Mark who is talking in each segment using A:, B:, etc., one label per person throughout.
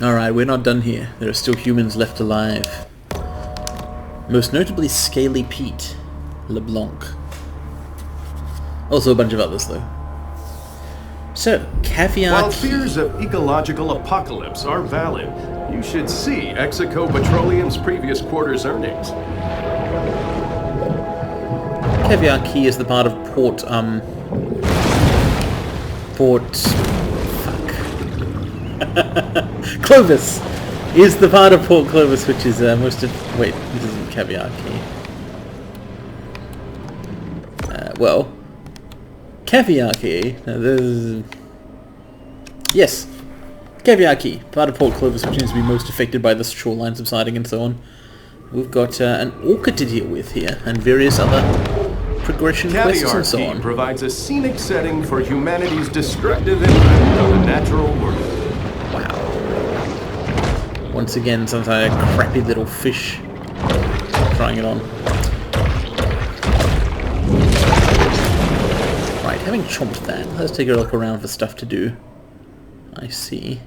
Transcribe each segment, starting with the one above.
A: Alright, we're not done here. There are still humans left alive. Most notably Scaly Pete LeBlanc. Also a bunch of others, though. So, caviar
B: While
A: key.
B: fears of ecological apocalypse are valid, you should see Execo Petroleum's previous quarter's earnings.
A: Caviar Key is the part of Port, Clovis! Is the part of Port Clovis which is most of... Wait, this isn't Caviar Key. Well... Caviar Key... Yes! Caviar Key, part of Port Clovis which seems to be most affected by the shoreline subsiding and so on. We've got an orchid to deal with here, and various other progression quests and so on.
B: Provides a scenic setting for humanity's destructive impact on the natural world.
A: Wow. Once again, some kind of crappy little fish trying it on. Right, having chomped that, let's take a look around for stuff to do. I see.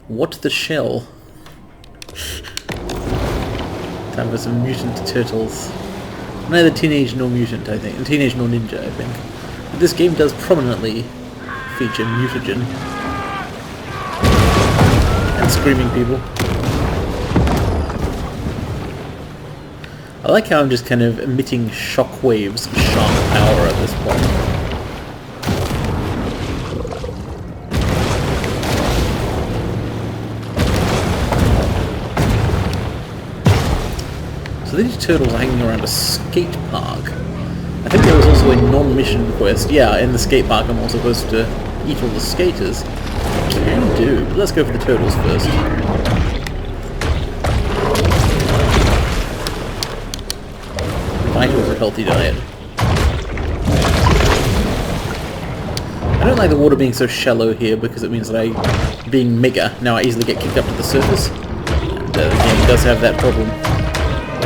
A: What the shell? Time for some mutant turtles. Neither teenage nor mutant, I think. Teenage nor ninja, I think. But this game does prominently feature mutagen. And screaming people. I like how I'm just kind of emitting shockwaves of sharp power at this point. So these turtles are hanging around a skate park. I think there was also a non-mission quest. Yeah, in the skate park I'm also supposed to eat all the skaters. Can do, but let's go for the turtles first. Vital for a healthy diet. I don't like the water being so shallow here because it means that being mega, now I easily get kicked up to the surface. And the game does have that problem.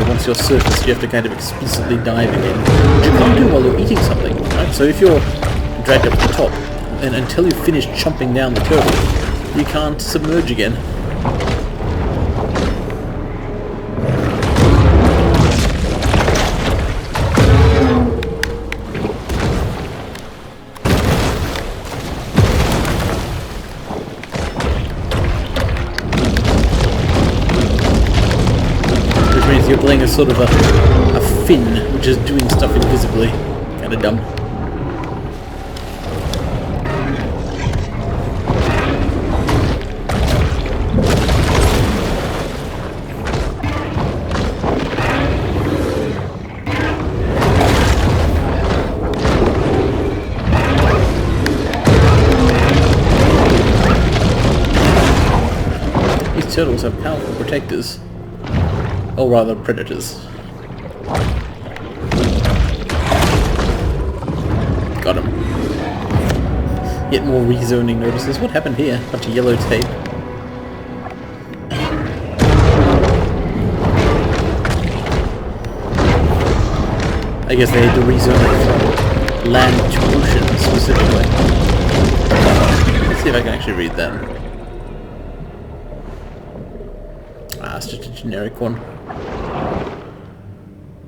A: Once you're surface, you have to kind of explicitly dive again, which you can't do while you're eating something, right? So if you're dragged up to the top, and until you finish chomping down the turtle, you can't submerge again. You're playing as sort of a fin, which is doing stuff invisibly. Kinda dumb. These turtles have powerful protectors. Or rather, predators. Got him. Yet more rezoning notices. What happened here? Bunch of yellow tape. I guess they had to rezone it from land to ocean specifically. Let's see if I can actually read that. Ah, it's just a generic one.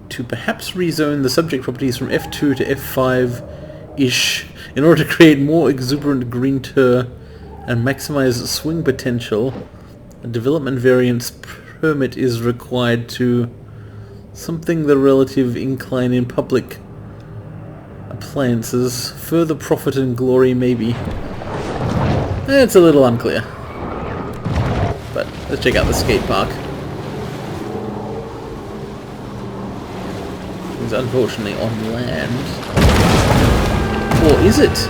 A: To perhaps rezone the subject properties from F2 to F5-ish in order to create more exuberant green tur and maximize swing potential. A development variance permit is required to something the relative incline in public appliances. Further profit and glory maybe. It's a little unclear. But let's check out the skate park. It's unfortunately on land. Or is it?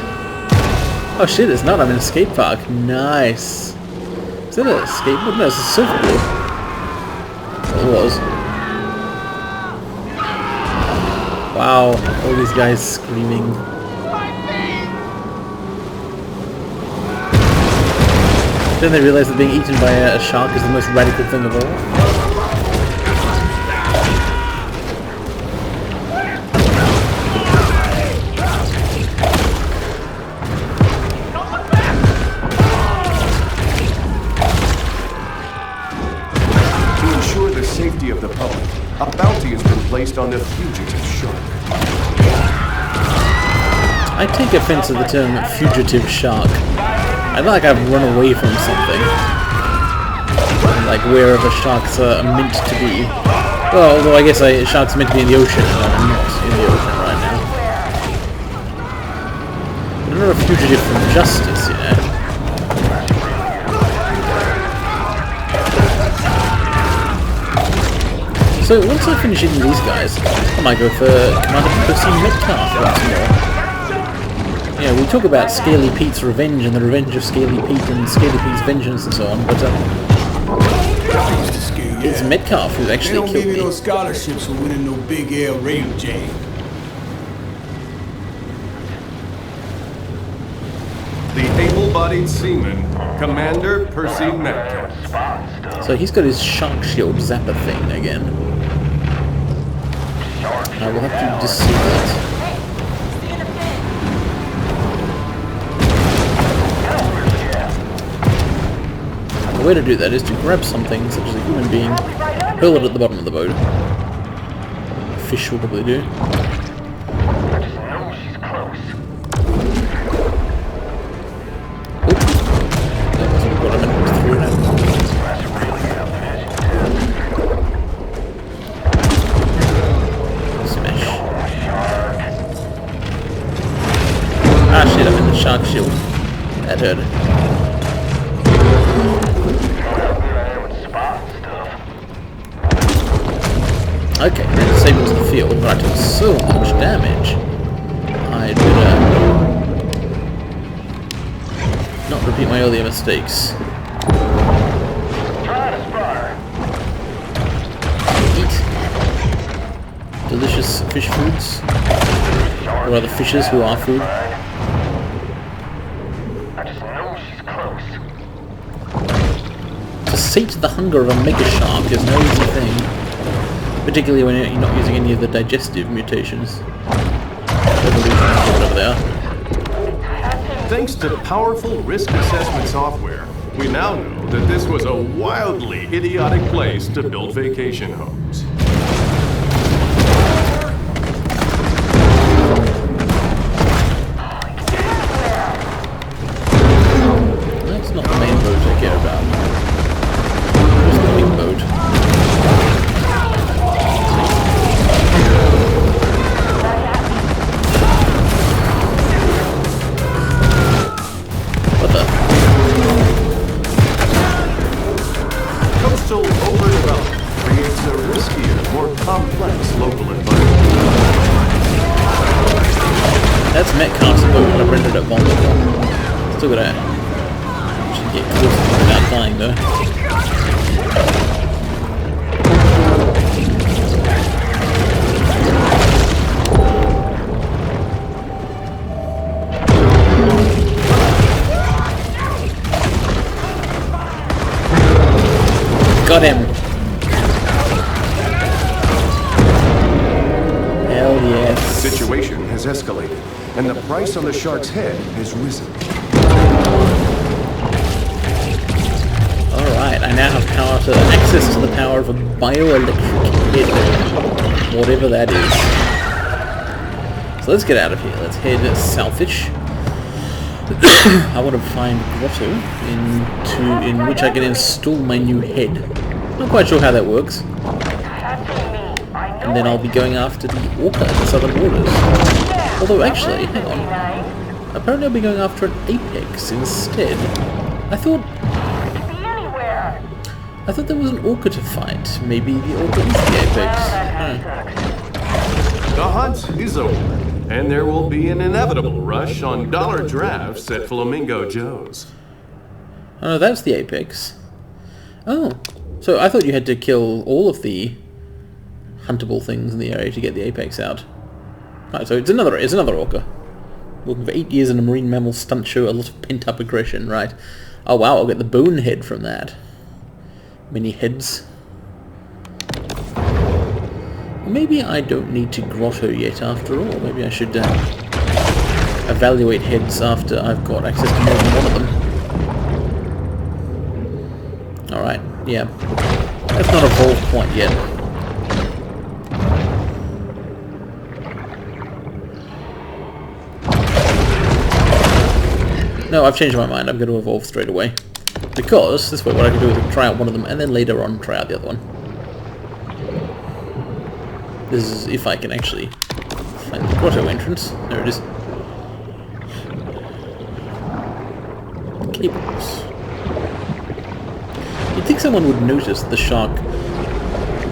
A: Oh shit, it's not. I'm in a skate park. Nice. Is that a skateboard? No, it's a surfboard. It was. Wow, all these guys screaming. Then they realize that being eaten by a shark is the most radical thing of all.
B: safety of the public, a bounty has been placed on the fugitive shark.
A: I take offense to the term fugitive shark. I feel like I've run away from something. Like wherever sharks are meant to be. Well, although I guess sharks are meant to be in the ocean, and I'm not in the ocean right now. I'm not a fugitive from justice, you know. So once I finish eating these guys, I might go for Commander Percy Metcalf once more. Yeah, we talk about Scaly Pete's revenge and the revenge of Scaly Pete and Scaly Pete's vengeance and so on, but it's Metcalf who's actually killed me.
C: They don't give you no scholarships for winning no big L rape, Jay.
B: The able-bodied seaman, Commander Percy Metcalf.
A: So he's got his shark shield zapper thing again. I will have to disable it. The way to do that is to grab something, such as a human being, hurl it at the bottom of the boat. Fish will probably do. That wasn't what I meant to throw it at. Smash. Ah shit, I'm in the shark shield. That hurt. Okay, that disables the field, but I took so much damage. I'd better not repeat my earlier mistakes. Eat delicious fish foods, or other fishes who are food. To sate the hunger of a mega shark is no easy thing. Particularly when you're not using any of the digestive mutations. Whatever they are.
B: Thanks to powerful risk assessment software, we now know that this was a wildly idiotic place to build vacation homes.
A: That's not the main boat I care about. Where's the big boat?
B: Coastal overdevelopment creates a riskier, more complex local environment.
A: That's Metcalf's boat and I've rendered it vulnerable. Still gotta should get close without dying though. Got him! Hell yes.
B: The situation has escalated, and the price on the shark's head has risen.
A: Alright, I now have access to the power of a bioelectric head. Whatever that is. So let's get out of here. Let's head southish. I want to find grotto in which I can install my new head. Not quite sure how that works. And then I'll be going after the orca at the southern borders. Although actually, hang on. Apparently I'll be going after an apex instead. I thought there was an orca to fight. Maybe the orca is the apex.
B: The hunt is over, and there will be an inevitable rush on dollar drafts at Flamingo Joe's.
A: Oh, that's the apex. Oh, so I thought you had to kill all of the huntable things in the area to get the apex out. Right, so it's another orca. Working for 8 years in a marine mammal stunt show, a lot of pent-up aggression, right? Oh wow, I'll get the bone head from that. Many heads. Maybe I don't need to grotto yet after all. Maybe I should evaluate heads after I've got access to more than one of them. Alright, yeah. That's not evolved quite yet. No, I've changed my mind. I'm going to evolve straight away. Because this way what I can do is try out one of them and then later on try out the other one. This is if I can actually find the grotto entrance. There it is. Cables. You'd think someone would notice the shark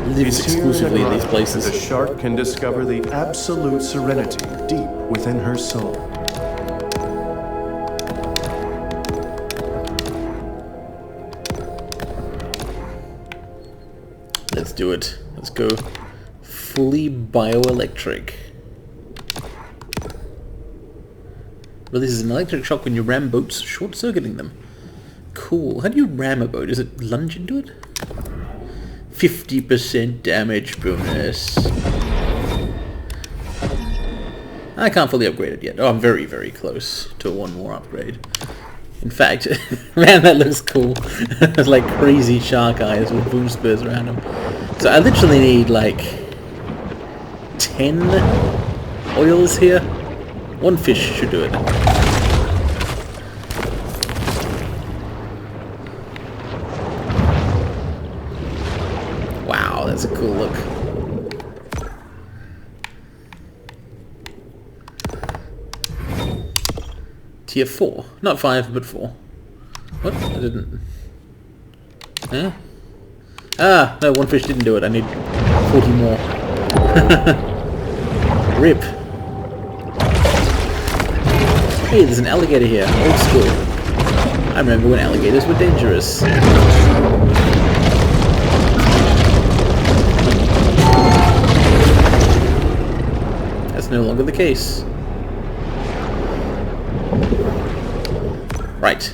A: lives exclusively in these places.
B: The shark can discover the absolute serenity deep within her soul.
A: Let's do it. Let's go fully bioelectric. Releases an electric shock when you ram boats, short-circuiting them. Cool. How do you ram a boat? Is it lunge into it? 50% damage bonus. I can't fully upgrade it yet. Oh, I'm very, very close to one more upgrade. In fact, man, that looks cool. There's like crazy shark eyes with boom spurs around them. So I literally need like 10 oils here. One fish should do it. Wow, that's a cool look. Tier 4. Not 5, but 4. What? I didn't... Huh? Ah! No, one fish didn't do it. I need 40 more. Rip. Hey, there's an alligator here. Old school. I remember when alligators were dangerous. That's no longer the case. Right.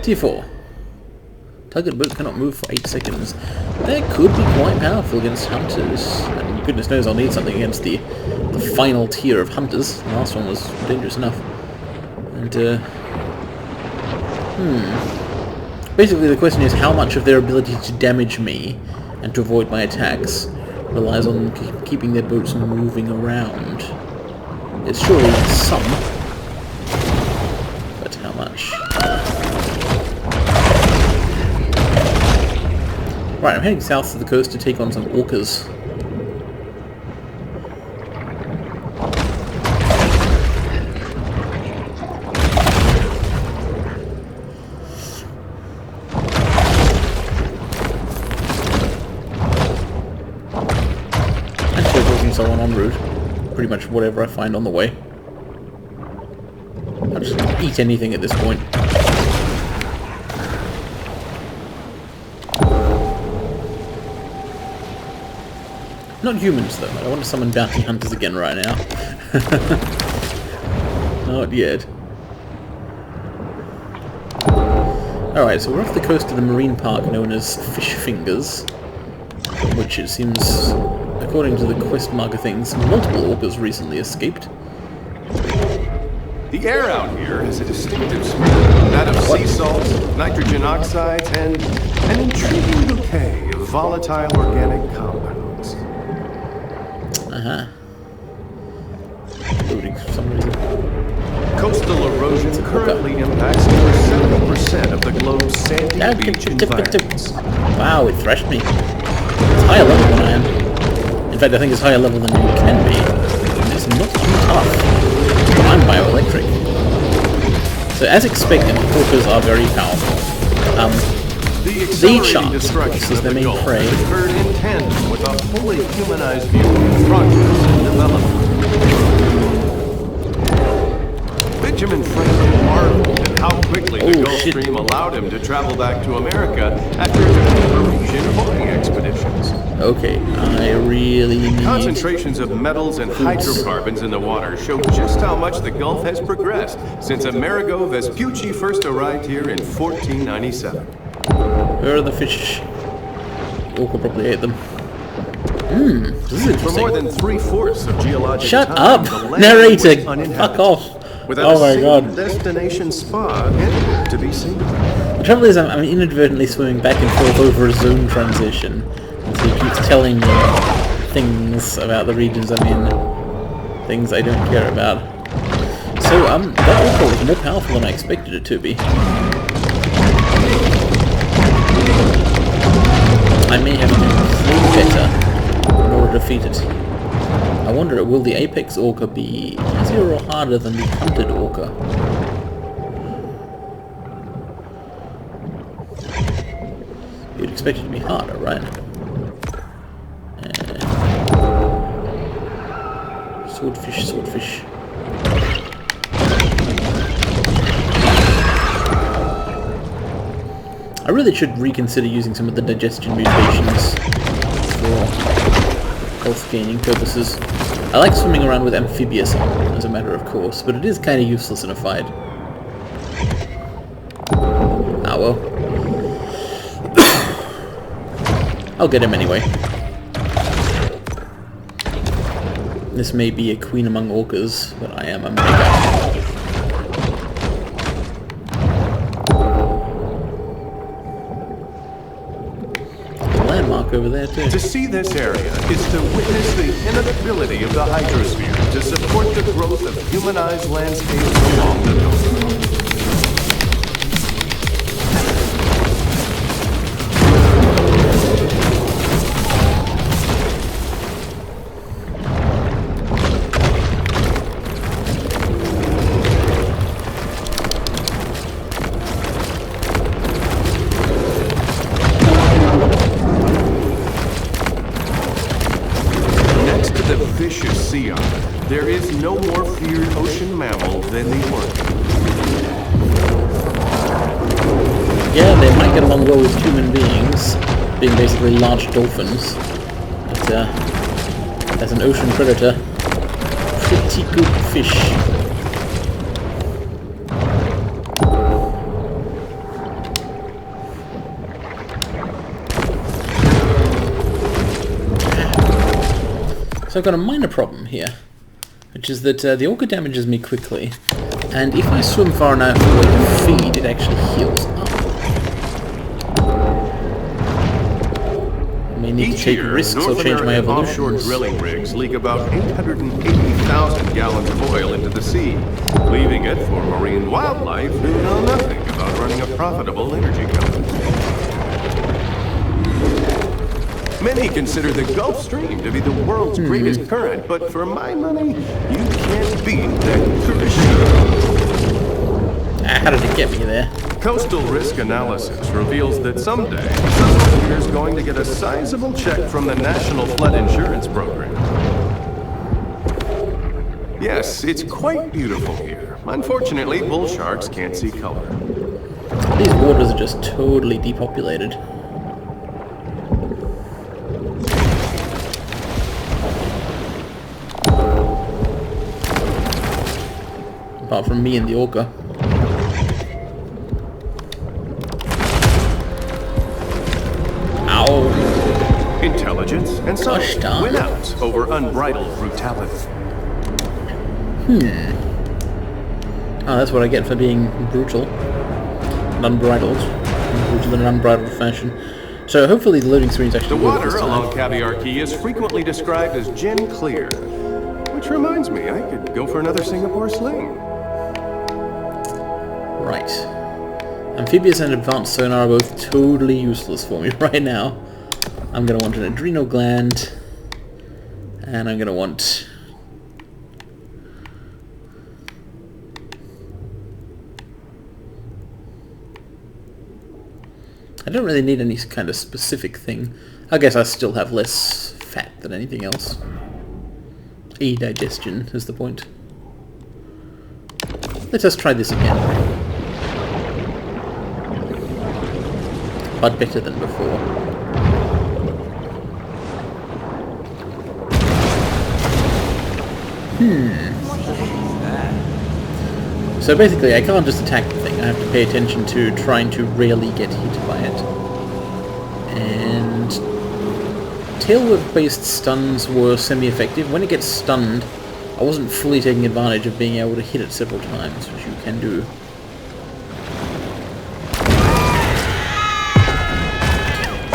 A: Tier 4. Target boat cannot move for 8 seconds. That could be quite powerful against hunters. And goodness knows I'll need something against the final tier of hunters. The last one was dangerous enough. And, basically the question is how much of their ability to damage me and to avoid my attacks relies on keeping their boats moving around. It's surely some. But how much? Right, I'm heading south to the coast to take on some orcas. And circles and so on en route. Pretty much whatever I find on the way. I'll just eat anything at this point. Not humans, though. I don't want to summon bounty hunters again right now. Not yet. Alright, so we're off the coast of the marine park known as Fishfingers, which it seems, according to the quest marker things, multiple orcas recently escaped.
B: The air out here has a distinctive smell, that of sea salts, nitrogen oxides, and an intriguing bouquet of volatile organic compounds.
A: Loading for some reason.
B: Coastal erosion currently impacts over 70% of the globe's sandy beach environments.
A: Wow, it thrashed me. It's higher level than I am. In fact, I think it's higher level than you can be. It's not too tough. But I'm bioelectric. So as expected, orcas are very powerful. The sharks, of course, is their main prey.
B: Occurred in tandem with a fully humanized view of progress and development. Benjamin Franklin marveled at how quickly the Gulf Stream allowed him to travel back to America after his Parisian hauling expeditions.
A: Okay, I really need...
B: Concentrations of metals and hydrocarbons in the water show just how much the Gulf has progressed since Amerigo Vespucci first arrived here in 1497.
A: Where are the fish? Orca probably ate them. This is interesting.
B: For more than 3/4 of geologic
A: Shut
B: time,
A: up!
B: the land
A: Narrator!
B: was uninhabited.
A: Fuck off!
B: without
A: Oh my
B: a
A: god.
B: single destination spa anywhere to be seen.
A: The trouble is I'm inadvertently swimming back and forth over a zone transition. And so he keeps telling me things about the regions I'm in. Things I don't care about. So, that orca was more powerful than I expected it to be. I may have to play better in order to defeat it. I wonder, will the Apex Orca be easier or harder than the Hunted Orca? You'd expect it to be harder, right? Swordfish, swordfish. I really should reconsider using some of the digestion mutations for health gaining purposes. I like swimming around with amphibious on, as a matter of course, but it is kind of useless in a fight. Ah well. I'll get him anyway. This may be a queen among orcas, but I am a mega. Landmark over there too.
B: To see this area is to witness the inability of the hydrosphere to support the growth of humanized landscapes along the coast. Vicious sea otter, there is no more feared ocean mammal than the orca.
A: Yeah, they might get along well with human beings, being basically large dolphins. But as an ocean predator, pretty good fish. So I've got a minor problem here, which is that the orca damages me quickly, and if I swim far enough away to feed, it actually heals up. I may need to take risks or change my evolutions.
B: Offshore drilling rigs leak about 880,000 gallons of oil into the sea, leaving it for marine wildlife who know nothing about running a profitable energy company. Many consider the Gulf Stream to be the world's greatest current, but for my money, you can't beat that cruise.
A: How did it get me there?
B: Coastal risk analysis reveals that someday, someone here's going to get a sizable check from the National Flood Insurance Program. Yes, it's quite beautiful here. Unfortunately, bull sharks can't see color.
A: These waters are just totally depopulated. Apart from me and the orca. Ow!
B: Intelligence and
A: Gosh
B: such
A: darn.
B: win out over unbridled brutality.
A: Oh, that's what I get for being brutal and unbridled. Brutal in an unbridled fashion. So hopefully the loading screen is actually
B: The
A: worth
B: water
A: this time.
B: along Caviar Key is frequently described as gin clear. Which reminds me, I could go for another Singapore sling.
A: Right. Amphibious and advanced sonar are both totally useless for me right now. I'm going to want an adrenal gland. And I'm going to want... I don't really need any kind of specific thing. I guess I still have less fat than anything else. E-digestion is the point. Let us try this again. But better than before. So basically I can't just attack the thing, I have to pay attention to trying to rarely get hit by it. And tail whip based stuns were semi-effective. When it gets stunned, I wasn't fully taking advantage of being able to hit it several times, which you can do.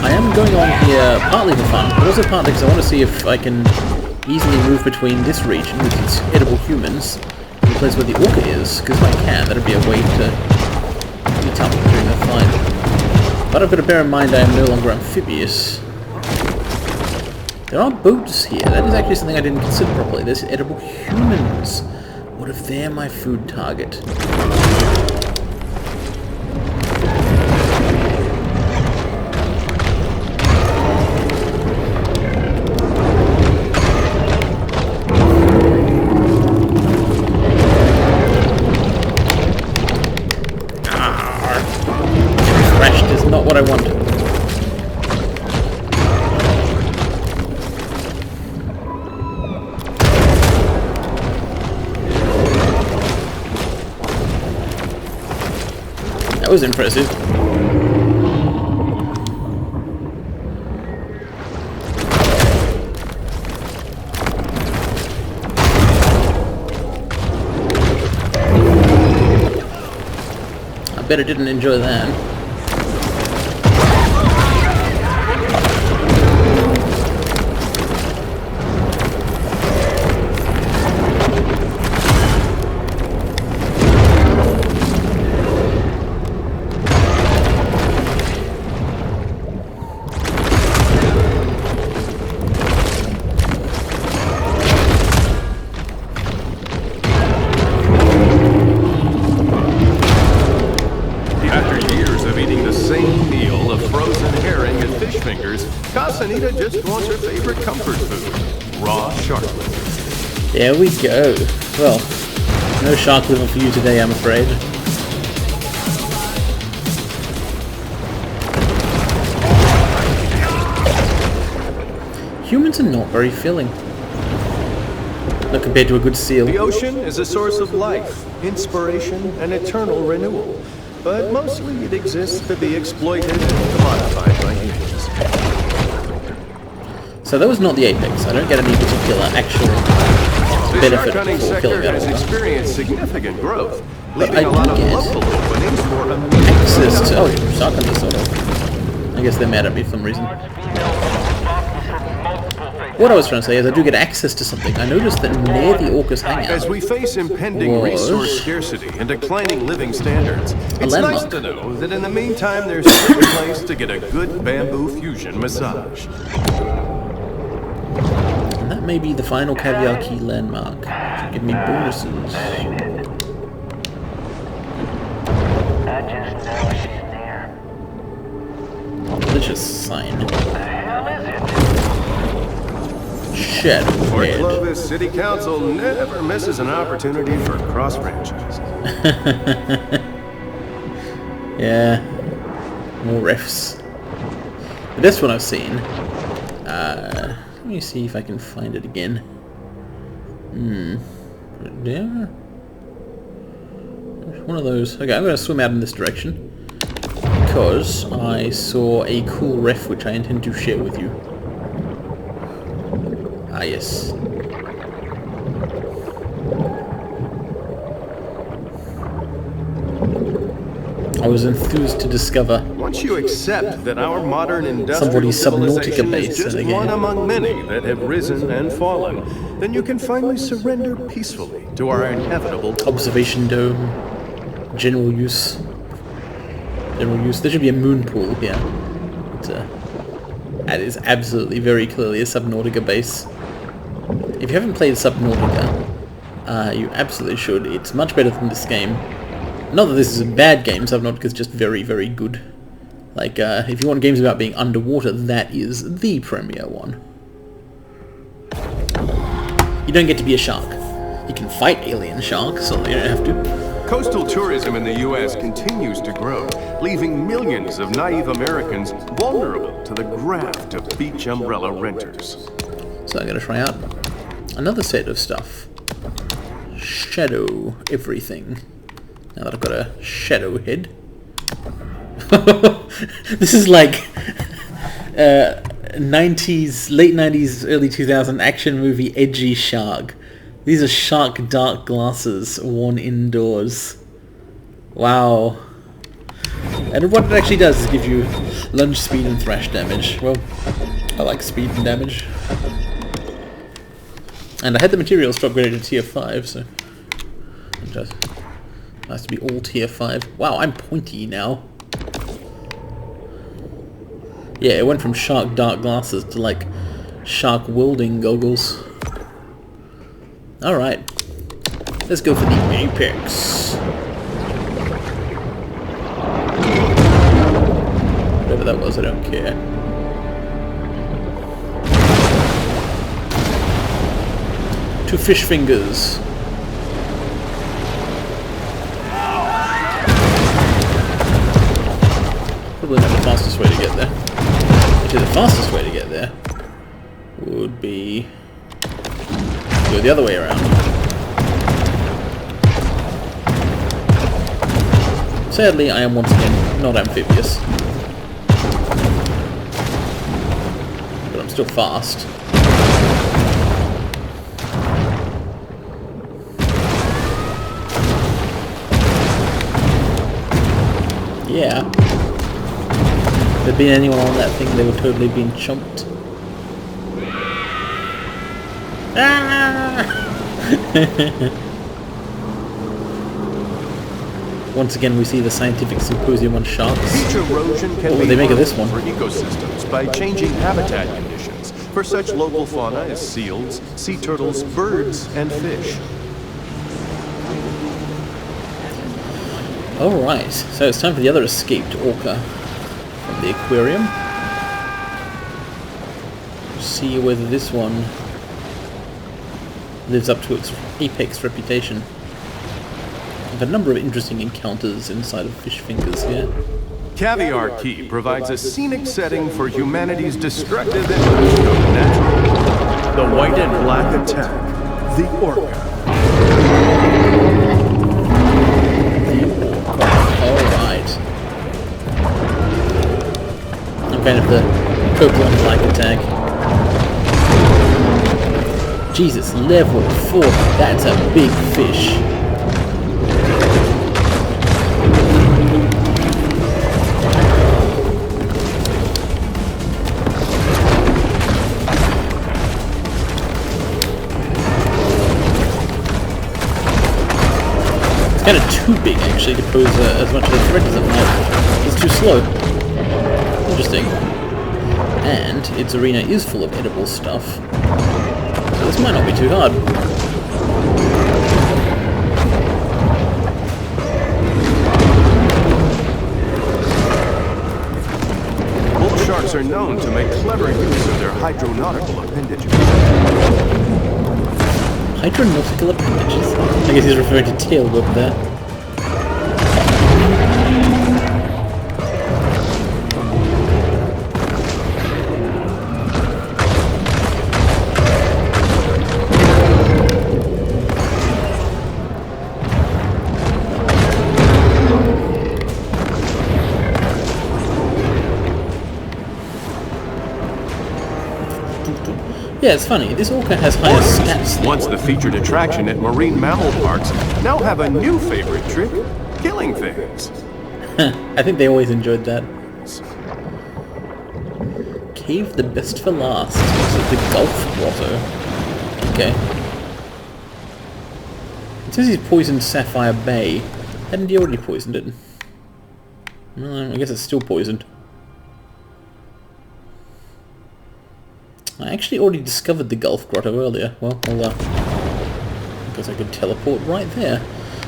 A: I am going on here partly for fun, but also partly because I want to see if I can easily move between this region with its edible humans and the place where the orca is, because if I can, that'd be a way to meet up during the fight. But I've got to bear in mind I am no longer amphibious. There are boats here. That is actually something I didn't consider properly. There's edible humans. What if they're my food target? Refreshed is not what I want. That was impressive. I bet I didn't enjoy that.
B: Fishfingers, Maneater just wants her favorite comfort food, raw shark liver.
A: There we go. Well, no shark liver for you today, I'm afraid. Humans are not very filling. Not compared to a good seal.
B: The ocean is a source of life, inspiration, and eternal renewal. But mostly it exists to be exploited and commodified by humans.
A: So that was not the apex. I don't get any particular actual benefit for killing that
B: has
A: orca.
B: experienced significant growth,
A: But
B: leaving
A: I
B: a lot
A: do
B: of
A: get
B: local openings for immediate
A: access to... Oh, shark hunter sort of. I guess they're mad at me for some reason. What I was trying to say is I do get access to something. I noticed that near the orca's hangout
B: As we face impending resource scarcity and declining living standards, it's nice to know that in the meantime there's still a place to get a good bamboo fusion massage.
A: And that may be the final caviar key landmark. Should give me bonuses.
D: I just know she's near.
A: Delicious sign.
D: What the hell is it?
A: Shadow
B: Fort
A: head.
B: Clovis City Council never misses an opportunity for cross-franchise.
A: Yeah. More refs. The best one I've seen. Let me see if I can find it again. There? One of those. Okay, I'm going to swim out in this direction. Because I saw a cool ref which I intend to share with you. Ah, yes. I was enthused to discover
B: Once you accept that our modern industrial
A: somebody's Subnautica
B: civilization
A: base
B: is just
A: in the
B: one
A: game.
B: among many that have risen and fallen, then you can finally surrender peacefully to our inevitable
A: Observation dome. General use. General use. There should be a moon pool here. That is absolutely very clearly a Subnautica base. If you haven't played Subnautica, you absolutely should. It's much better than this game. Not that this is a bad game, Subnautica's just very, very good. Like, if you want games about being underwater, that is the premier one. You don't get to be a shark. You can fight alien sharks, so you don't have to.
B: Coastal tourism in the U.S. continues to grow, leaving millions of naive Americans vulnerable to the graft of beach umbrella renters.
A: So I'm going to try out another set of stuff. Shadow everything. Now that I've got a shadow head. This is like 90s, late 90s, early 2000s action movie edgy shark. These are shark dark glasses worn indoors. Wow. And what it actually does is give you lunge speed and thrash damage. Well, I like speed and damage. And I had the materials to upgrade it to tier 5, so... It does. Nice to be all tier 5. Wow, I'm pointy now. Yeah, it went from shark dark glasses to like shark welding goggles. Alright. Let's go for the apex. Whatever that was, I don't care. To Fishfingers. Probably not the fastest way to get there. Actually, the fastest way to get there would be go the other way around. Sadly, I am once again not amphibious. But I'm still fast. Yeah. If there'd been anyone on that thing, they would totally been chumped. Ah! Once again, we see the scientific symposium on sharks.
B: Beach erosion can
A: What would
B: be
A: they make of this
B: harmful
A: one?
B: for ecosystems by changing habitat conditions for such local fauna as seals, sea turtles, birds, and fish.
A: Alright, so it's time for the other escaped orca from the aquarium. See whether this one lives up to its apex reputation. I've had a number of interesting encounters inside of Fishfingers here.
B: Caviar Key provides a scenic setting for humanity's destructive impact on natural. The white and black attack. The orca.
A: Alright. I'm kind of the purple and black attack. Jesus, level 4. That's a big fish. It's kind of too big actually to pose as much of a threat as it might. It's too slow. Interesting. And its arena is full of edible stuff. So this might not be too hard.
B: Bull sharks are known to make clever use of their hydronautical appendages.
A: Hydronautical appendages? I guess he's referring to tail whip there. Yeah, it's funny. This orca has higher stats than
B: Once the featured attraction at marine mammal parks, now have a new favorite trick, killing things.
A: I think they always enjoyed that. Cave the best for last. So the Gulf Grotto. Okay. It says he's poisoned Sapphire Bay. Hadn't he already poisoned it? I guess it's still poisoned. I actually already discovered the Gulf Grotto earlier. Well, I guess I could teleport right there.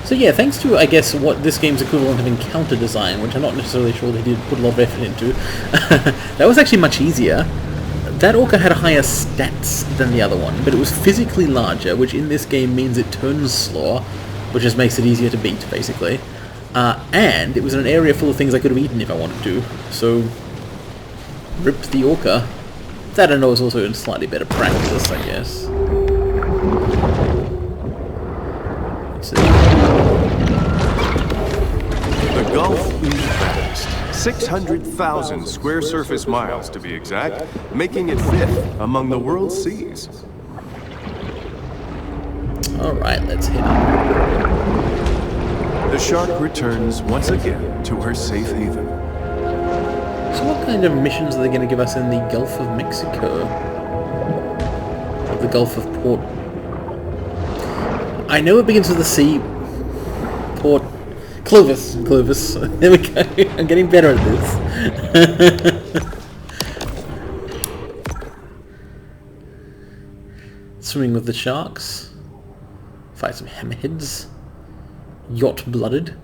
A: So yeah, thanks to, I guess, what this game's equivalent of encounter design, which I'm not necessarily sure they did put a lot of effort into, that was actually much easier. That orca had higher stats than the other one, but it was physically larger, which in this game means it turns slower, which just makes it easier to beat, basically. And it was in an area full of things I could have eaten if I wanted to, so rip the orca. That I know is also in slightly better practice, I guess.
B: The Gulf is vast. 600,000 square surface miles to be exact, making it fifth among the world's seas.
A: Alright, let's hit it.
B: The shark returns once again to her safe haven.
A: So what kind of missions are they going to give us in the Gulf of Mexico? Or the Gulf of Port... I know it begins with a C. Port... Clovis. Clovis. There we go. I'm getting better at this. Swimming with the sharks. Fight some hammerheads. Yacht-blooded.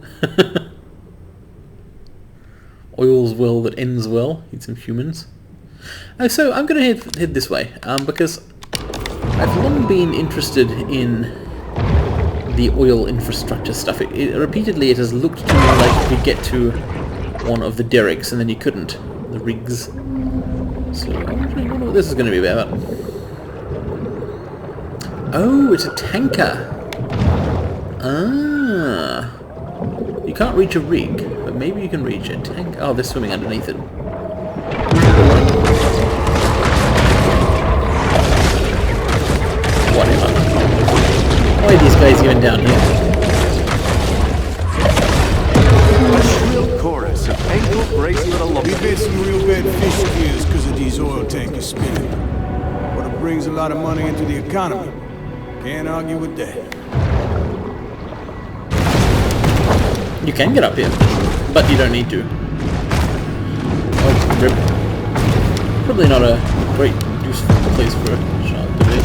A: Oils well that ends well. Eat some humans. So I'm going to head this way, because I've long been interested in the oil infrastructure stuff. Repeatedly it has looked to me like you could get to one of the derricks and then you couldn't. The rigs. So I wonder what this is going to be about. Oh, it's a tanker. Ah. You can't reach a rig, but maybe you can reach a tank. Oh, they're swimming underneath it. Whatever. Why are these guys even down here?
B: A shrill chorus of ankle bracelet alone.
C: We've had some real bad fish gears because of these oil tankers spinning. But it brings a lot of money into the economy. Can't argue with that.
A: You can get up here, but you don't need to. Oh, rip. Probably not a great, useful place for a shark to be.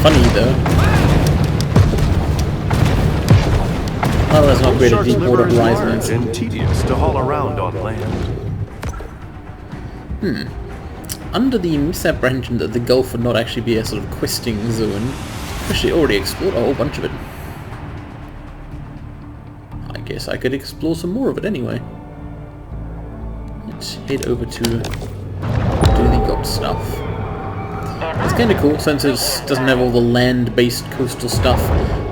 A: Funny though. Oh, that's not great at deep water horizons.
B: And tedious to haul around on land.
A: Under the misapprehension that the Gulf would not actually be a sort of questing zone, I've actually already explored a whole bunch of it. I guess I could explore some more of it anyway. Let's head over to do the yacht stuff. It's kind of cool since it doesn't have all the land-based coastal stuff,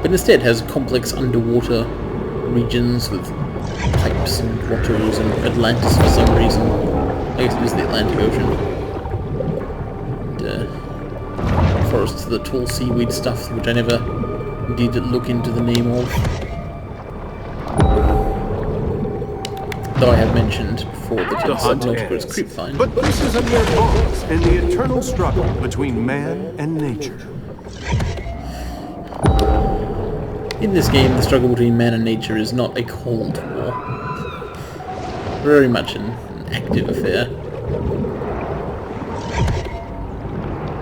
A: but instead has complex underwater regions with pipes and grottos and Atlantis for some reason. I guess it is the Atlantic Ocean. And forests of the tall seaweed stuff, which I never did look into the name of. Though I have mentioned before that
B: The
A: in
B: hunt
A: Subnautica is
B: ends.
A: creepfine.
B: But this is a mere pause in the eternal struggle between man and nature.
A: In this game, the struggle between man and nature is not a cold war. Very much an active affair.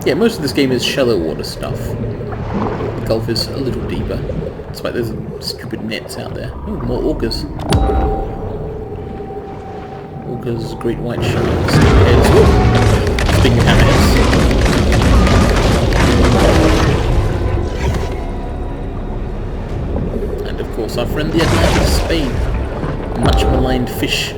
A: Yeah, most of this game is shallow water stuff. The Gulf is a little deeper. That's why there's stupid nets out there. Oh, more orcas. Orcas, great white sharks. Heads. Speaking of hammerheads. And of course our friend the Atlantic Spade. Much maligned fish.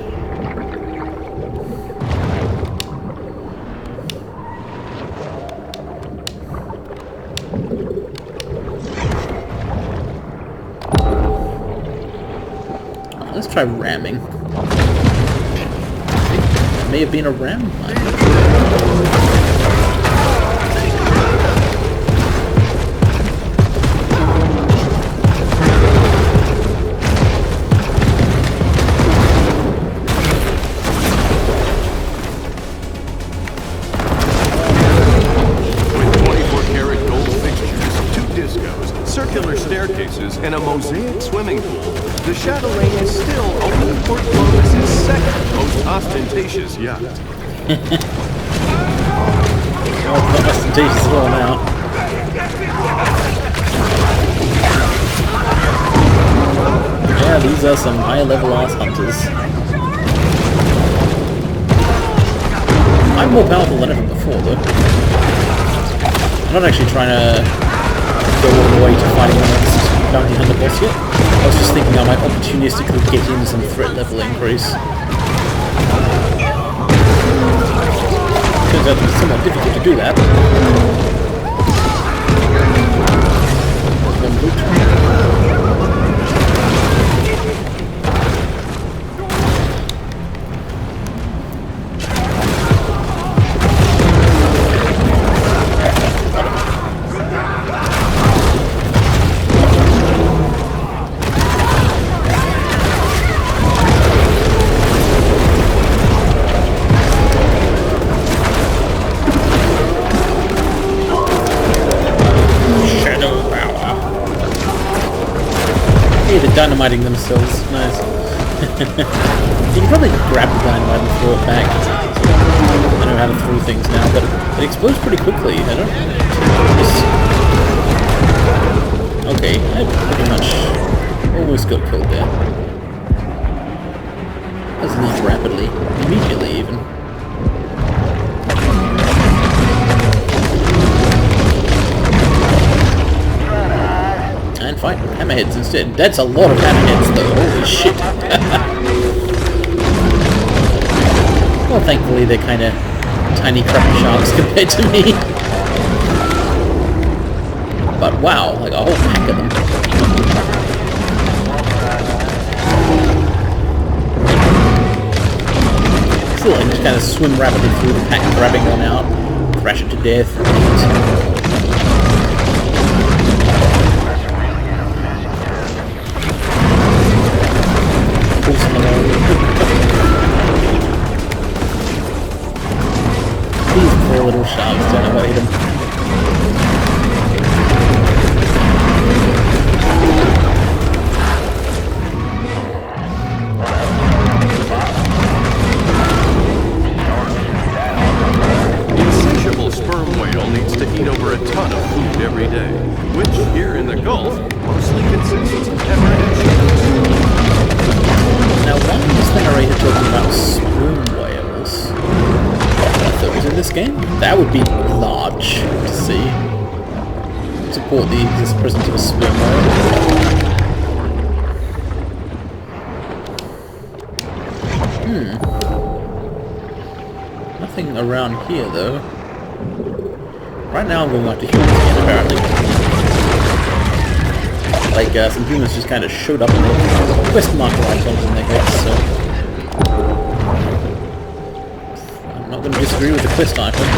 A: Let's try ramming. May have been a ram.
B: Circular staircases and a mosaic swimming pool, the Chatelaine is still only Port Clovis' second most ostentatious yacht.
A: Well, it's not ostentatious at all now. Yeah, these are some high-level ass hunters. I'm more powerful than ever before, though. I'm not actually trying to go all the way to fighting the next bounty hunter boss yet. I was just thinking I might opportunistically get in some threat level increase. Turns out it's somewhat difficult to do that. One loot. dynamiting themselves. Nice. You can probably grab the dynamite and throw it back. I know how to throw things now, but it explodes pretty quickly. I don't... Okay, I pretty much almost got killed there. Doesn't leave rapidly. Immediately, even. And fight hammerheads instead. That's a lot of hammerheads though, holy shit. Well, thankfully they're kind of tiny crappy sharks compared to me. But wow, like a whole pack of them. Still, I can just kind of swim rapidly through the pack, grabbing one out, thrash it to death, These poor little sharks don't know what to hit them.
B: The insatiable sperm whale needs to eat over a ton of food every day, which here in the Gulf mostly consists of hammerhead sharks.
A: Now, why is the narrator talking about sperm whales? Those in this game? That would be large to see. Support the presence of a sperm whale. Nothing around here though. Right now I'm going after humans again, apparently. Like, some humans just kind of showed up and they have quest marker icons in their heads, so... I'm not going to disagree with the quest icon.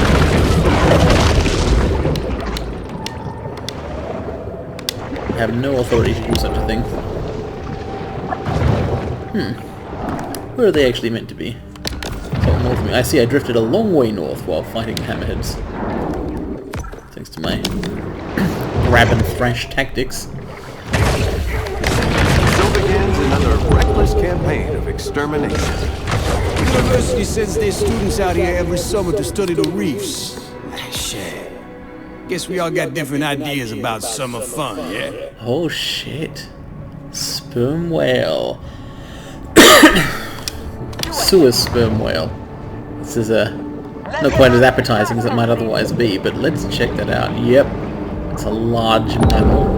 A: I have no authority to do such a thing. Where are they actually meant to be? So north of me. I see I drifted a long way north while fighting hammerheads. Thanks to my grab and thrash tactics.
B: So begins another reckless campaign of extermination.
C: The university sends their students out here every summer to study the reefs. Shit. Guess we all got different ideas about summer fun, yeah?
A: Oh shit. Sperm whale. Sewer sperm whale. This is not quite as appetizing as it might otherwise be, but let's check that out. Yep. It's a large mammal.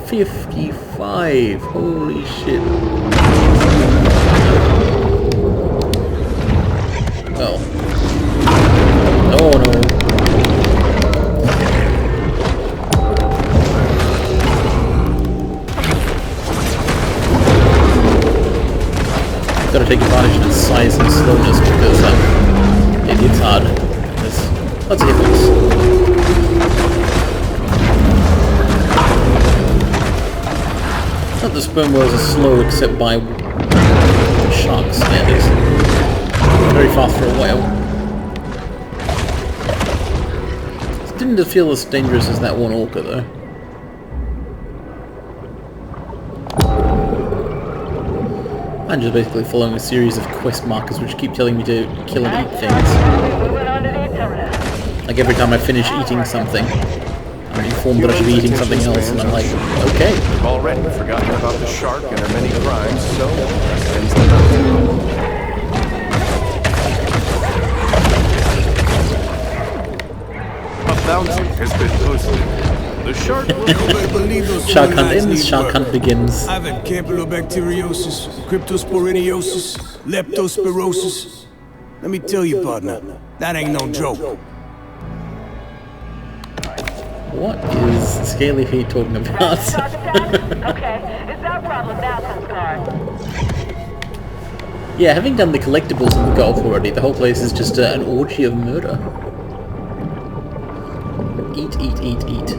A: 55. Holy shit. Oh. Oh no. Gotta take advantage of its size and slowness because it hits hard. There's lots of hit. Not that sperm whales are slow except by shark standards. Very fast for a whale. It didn't feel as dangerous as that one orca though. I'm just basically following a series of quest markers which keep telling me to kill and eat things. Like every time I finish eating something, I'm informed that I should be eating something else, and I'm like, okay.
B: We've already forgotten about the shark and her many crimes, so that ends the night. A bounty has been posted. The shark will...
A: Shark hunt ends, shark hunt begins.
C: I've had campylobacteriosis, cryptosporidiosis, leptospirosis. Let me tell you, partner, that ain't no joke.
A: What is Scaly Feet talking about?
D: Okay, is that problem now, Scar?
A: Yeah, having done the collectibles in the Gulf already, the whole place is just an orgy of murder. Eat, eat, eat, eat.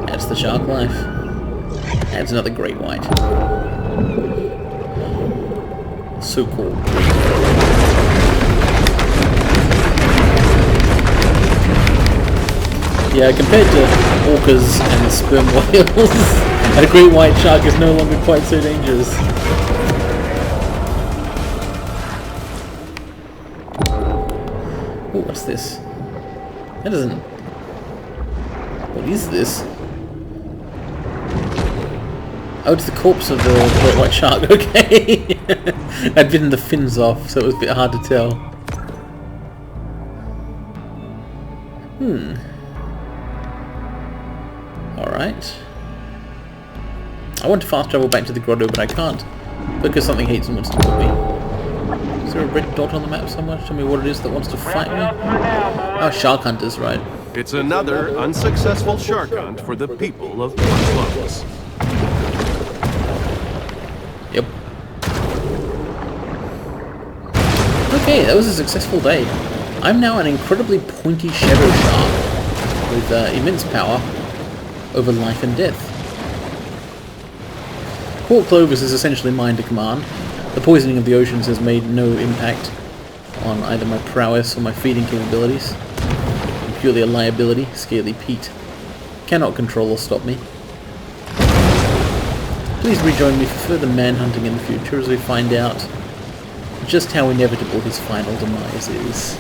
A: That's the shark life. That's another great white. So cool. Yeah, compared to orcas and sperm whales, a great white shark is no longer quite so dangerous. Oh, what's this? That doesn't... What is this? Oh, it's the corpse of the great white shark, okay. I'd bitten the fins off, so it was a bit hard to tell. Alright. I want to fast travel back to the grotto, but I can't. Because something hates and wants to kill me. Is there a red dot on the map somewhere? Tell me what it is that wants to fight me. Oh, shark hunters, right.
B: It's another unsuccessful shark hunt for the people of Port Clovis.
A: Yep. Okay, that was a successful day. I'm now an incredibly pointy shadow shark with immense power over life and death. Port Clovis is essentially mine to command. The poisoning of the oceans has made no impact on either my prowess or my feeding capabilities. I'm purely a liability. Scaly Pete cannot control or stop me. Please rejoin me for further manhunting in the future as we find out just how inevitable his final demise is.